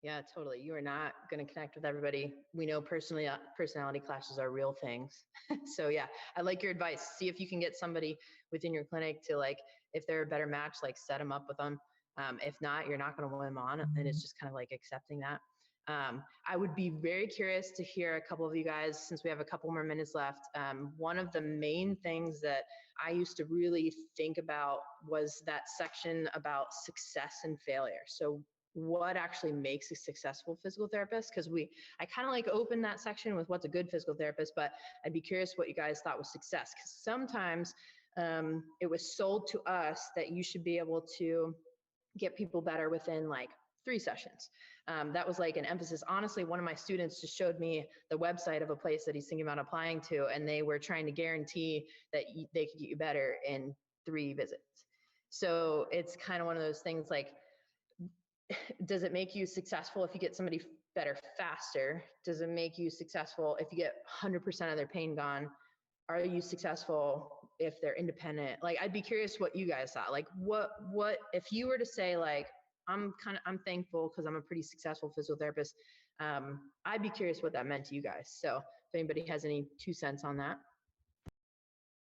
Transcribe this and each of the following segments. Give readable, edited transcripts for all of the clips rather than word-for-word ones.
Yeah, totally. You are not going to connect with everybody. We know personality clashes are real things. So yeah, I like your advice. See if you can get somebody within your clinic to, like, if they're a better match, like set them up with them. If not, you're not going to win them on, and it's just kind of like accepting that. I would be very curious to hear a couple of you guys, since we have a couple more minutes left. One of the main things that I used to really think about was that section about success and failure. So what actually makes a successful physical therapist? Because I kind of like opened that section with what's a good physical therapist, but I'd be curious what you guys thought was success. Because sometimes it was sold to us that you should be able to get people better within like 3 sessions. That was like an emphasis. Honestly, one of my students just showed me the website of a place that he's thinking about applying to, and they were trying to guarantee that they could get you better in 3 visits. So it's kind of one of those things like, does it make you successful if you get somebody better faster? Does it make you successful if you get 100% of their pain gone? Are you successful if they're independent? Like, I'd be curious what you guys thought. Like, what if you were to say, like, I'm thankful because I'm a pretty successful physical therapist. I'd be curious what that meant to you guys. So if anybody has any 2 cents on that.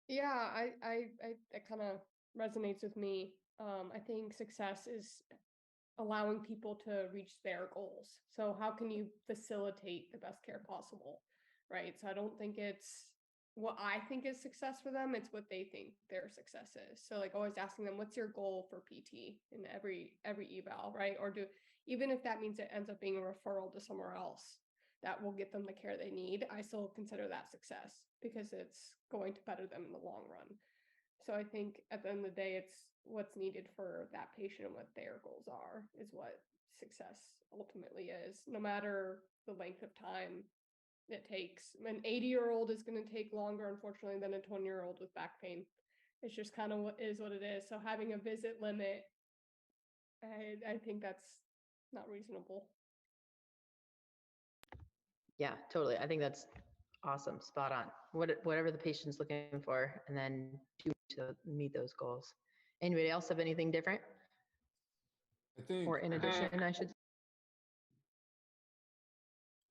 Yeah, that kind of resonates with me. I think success is allowing people to reach their goals. So how can you facilitate the best care possible, right? So I don't think it's what I think is success for them, it's what they think their success is. So like always asking them, what's your goal for PT in every eval, right? Or even if that means it ends up being a referral to somewhere else that will get them the care they need, I still consider that success because it's going to better them in the long run. So I think at the end of the day, it's what's needed for that patient and what their goals are is what success ultimately is, no matter the length of time it takes. An 80-year-old is going to take longer, unfortunately, than a 20-year-old with back pain. It's just kind of what it is. So having a visit limit, I think that's not reasonable. Yeah, totally. I think that's awesome. Spot on. Whatever the patient's looking for, and then do to meet those goals. Anybody else have anything different? I think, or in addition, I should.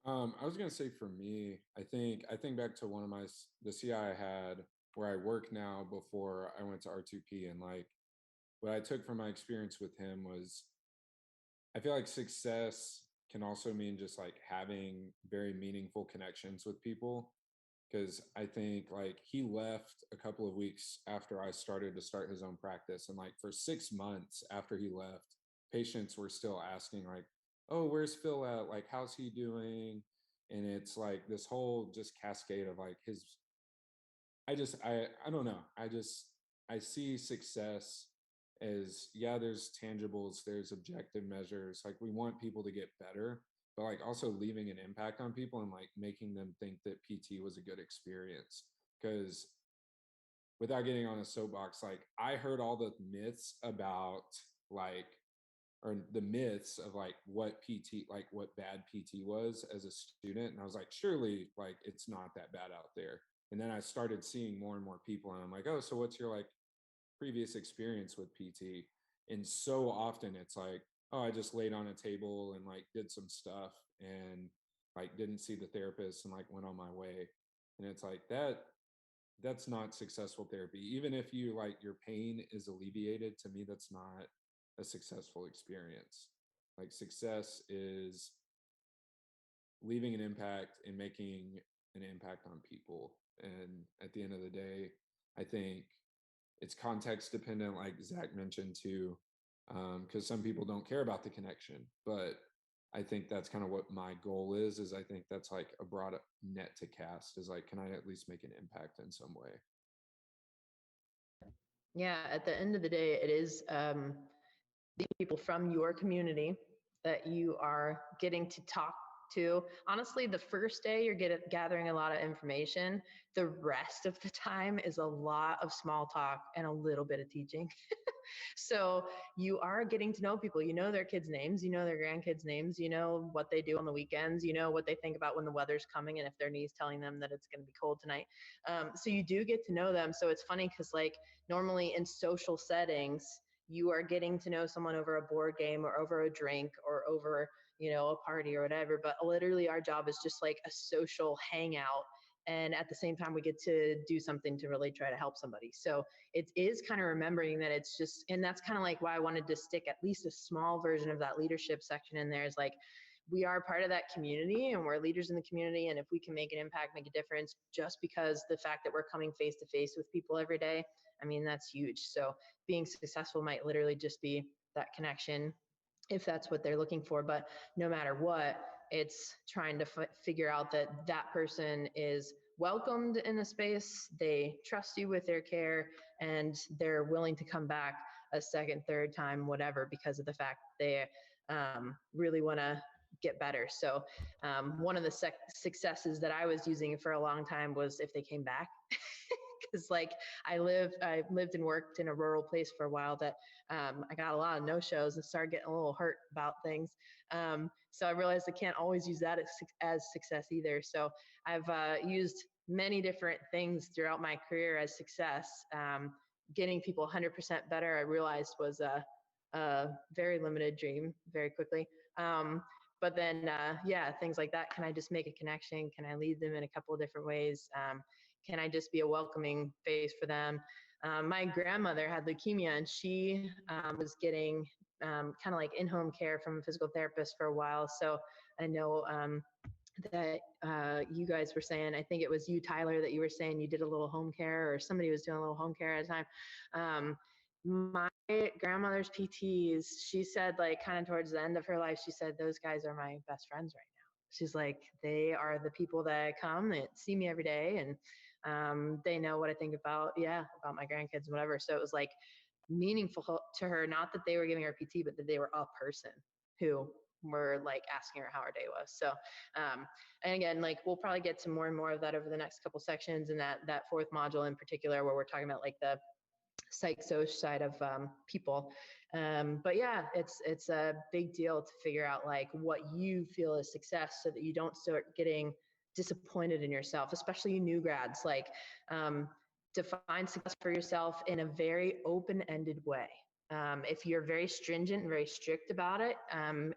I was gonna say for me, I think back to the CI I had where I work now before I went to R2P, and like what I took from my experience with him was I feel like success can also mean just like having very meaningful connections with people. Because I think like he left a couple of weeks after I started to start his own practice. And like for 6 months after he left, patients were still asking, like, oh, where's Phil at? Like, how's he doing? And it's like this whole just cascade of like I don't know. I see success as, yeah, there's tangibles, there's objective measures. Like we want people to get better, but like also leaving an impact on people and like making them think that PT was a good experience. Because without getting on a soapbox, like I heard all the myths about like, or the myths of like what PT, like what bad PT was as a student. And I was like, surely like it's not that bad out there. And then I started seeing more and more people, and I'm like, oh, so what's your like previous experience with PT? And so often it's like, oh, I just laid on a table and like did some stuff and like didn't see the therapist and like went on my way. And it's like that's not successful therapy. Even if you like your pain is alleviated, to me that's not a successful experience. Like success is leaving an impact and making an impact on people. And at the end of the day, I think it's context dependent, like Zach mentioned too, because some people don't care about the connection. But I think that's kind of what my goal is I think that's like a broad net to cast, is like, can I at least make an impact in some way? Yeah, at the end of the day, it is the people from your community that you are getting to talk to. Honestly, the first day you're gathering a lot of information. The rest of the time is a lot of small talk and a little bit of teaching. So you are getting to know people. You know their kids' names, you know their grandkids' names, you know what they do on the weekends, you know what they think about when the weather's coming and if their knee's telling them that it's going to be cold tonight. So you do get to know them. So it's funny because like normally in social settings, you are getting to know someone over a board game or over a drink or over, a party or whatever, but literally our job is just like a social hangout. And at the same time, we get to do something to really try to help somebody. So it is kind of remembering that it's just, and that's kind of like why I wanted to stick at least a small version of that leadership section in there, is like, we are part of that community and we're leaders in the community. And if we can make an impact, make a difference, just because the fact that we're coming face to face with people every day, I mean, that's huge. So being successful might literally just be that connection, if that's what they're looking for. But no matter what, it's trying to figure out that that person is welcomed in the space, they trust you with their care, and they're willing to come back a second, third time, whatever, because of the fact they really want to get better. So one of the successes that I was using for a long time was if they came back. Because like I lived and worked in a rural place for a while that I got a lot of no-shows and started getting a little hurt about things. So I realized I can't always use that as success either. So I've used many different things throughout my career as success. Getting people 100% better, I realized was a very limited dream very quickly. But then, yeah, things like that. Can I just make a connection? Can I lead them in a couple of different ways? Can I just be a welcoming face for them? My grandmother had leukemia, and she was getting kind of like in-home care from a physical therapist for a while. So I know that you guys were saying, I think it was you, Tyler, that you were saying you did a little home care, or somebody was doing a little home care at a time. My grandmother's PTs, she said, like, kind of towards the end of her life, she said, those guys are my best friends right now. She's like, they are the people that come, that see me every day, and they know what I think about my grandkids and whatever. So it was like meaningful to her, not that they were giving her PT, but that they were a person who were like asking her how her day was. So and again, like, we'll probably get to more and more of that over the next couple sections, and that fourth module in particular, where we're talking about like the psych-soc side of people. But yeah, it's a big deal to figure out like what you feel is success, so that you don't start getting disappointed in yourself, especially you new grads. Like, define success for yourself in a very open-ended way. If you're very stringent and very strict about it,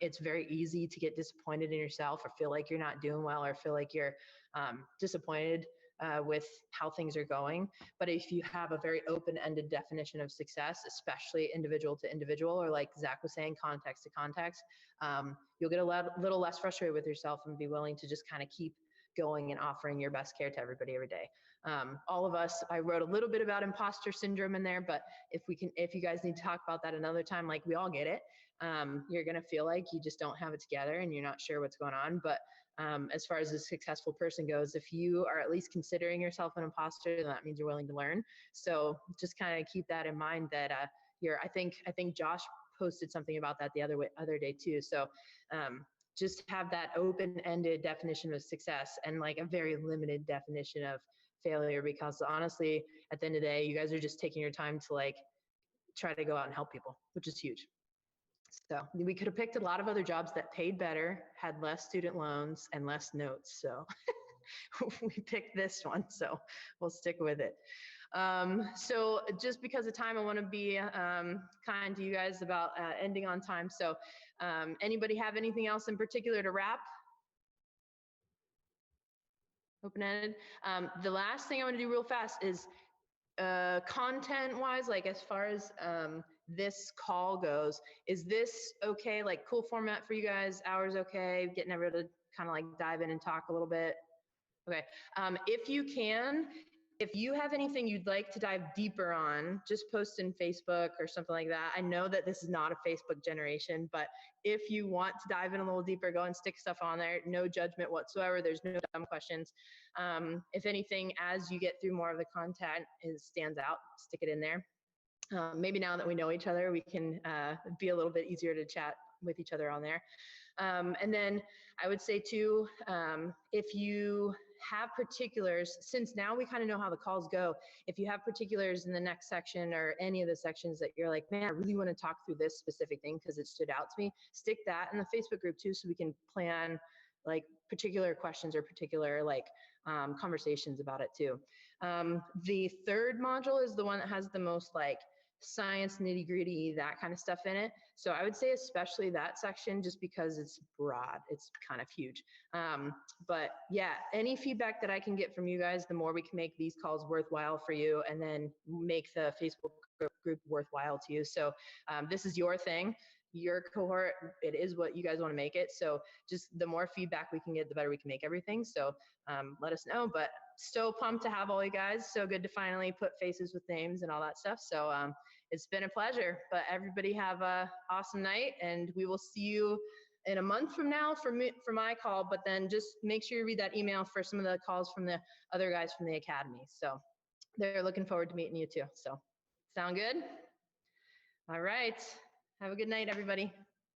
it's very easy to get disappointed in yourself, or feel like you're not doing well, or feel like you're disappointed with how things are going. But if you have a very open-ended definition of success, especially individual to individual, or like Zach was saying, context to context, you'll get a little less frustrated with yourself and be willing to just kind of keep going and offering your best care to everybody every day. All of us, I wrote a little bit about imposter syndrome in there, but if you guys need to talk about that another time, like, we all get it. You're going to feel like you just don't have it together and you're not sure what's going on. But as far as a successful person goes, if you are at least considering yourself an imposter, then that means you're willing to learn. So just kind of keep that in mind, that I think Josh posted something about that the other day too. So just have that open-ended definition of success, and like a very limited definition of failure, because honestly, at the end of the day, you guys are just taking your time to like try to go out and help people, which is huge. So we could have picked a lot of other jobs that paid better, had less student loans, and less notes. So we picked this one, so we'll stick with it. So just because of time, I want to be kind to you guys about ending on time. So anybody have anything else in particular to wrap? Open-ended. The last thing I want to do real fast is content-wise, like as far as this call goes, is this okay? Like, cool format for you guys? Hours okay? Getting everybody to kind of like dive in and talk a little bit? Okay. If you have anything you'd like to dive deeper on, just post in Facebook or something like that. I know that this is not a Facebook generation, but if you want to dive in a little deeper, go and stick stuff on there. No judgment whatsoever. There's no dumb questions. If anything, as you get through more of the content, it stands out, stick it in there. Maybe now that we know each other, we can be a little bit easier to chat with each other on there. And then I would say too, if you have particulars, since now we kind of know how the calls go, if you have particulars in the next section or any of the sections that you're like, man, I really want to talk through this specific thing because it stood out to me, stick that in the Facebook group too, so we can plan like particular questions or particular like conversations about it too. The third module is the one that has the most like science, nitty gritty, that kind of stuff in it. So I would say especially that section, just because it's broad, it's kind of huge. But yeah, any feedback that I can get from you guys, the more we can make these calls worthwhile for you, and then make the Facebook group worthwhile to you. So this is your thing, your cohort, it is what you guys want to make it. So just the more feedback we can get, the better we can make everything. So let us know. But so pumped to have all you guys. So good to finally put faces with names and all that stuff. So it's been a pleasure. But everybody have a awesome night, and we will see you in a month from now for my call. But then just make sure you read that email for some of the calls from the other guys from the academy. So they're looking forward to meeting you too. So sound good? All right. Have a good night, everybody.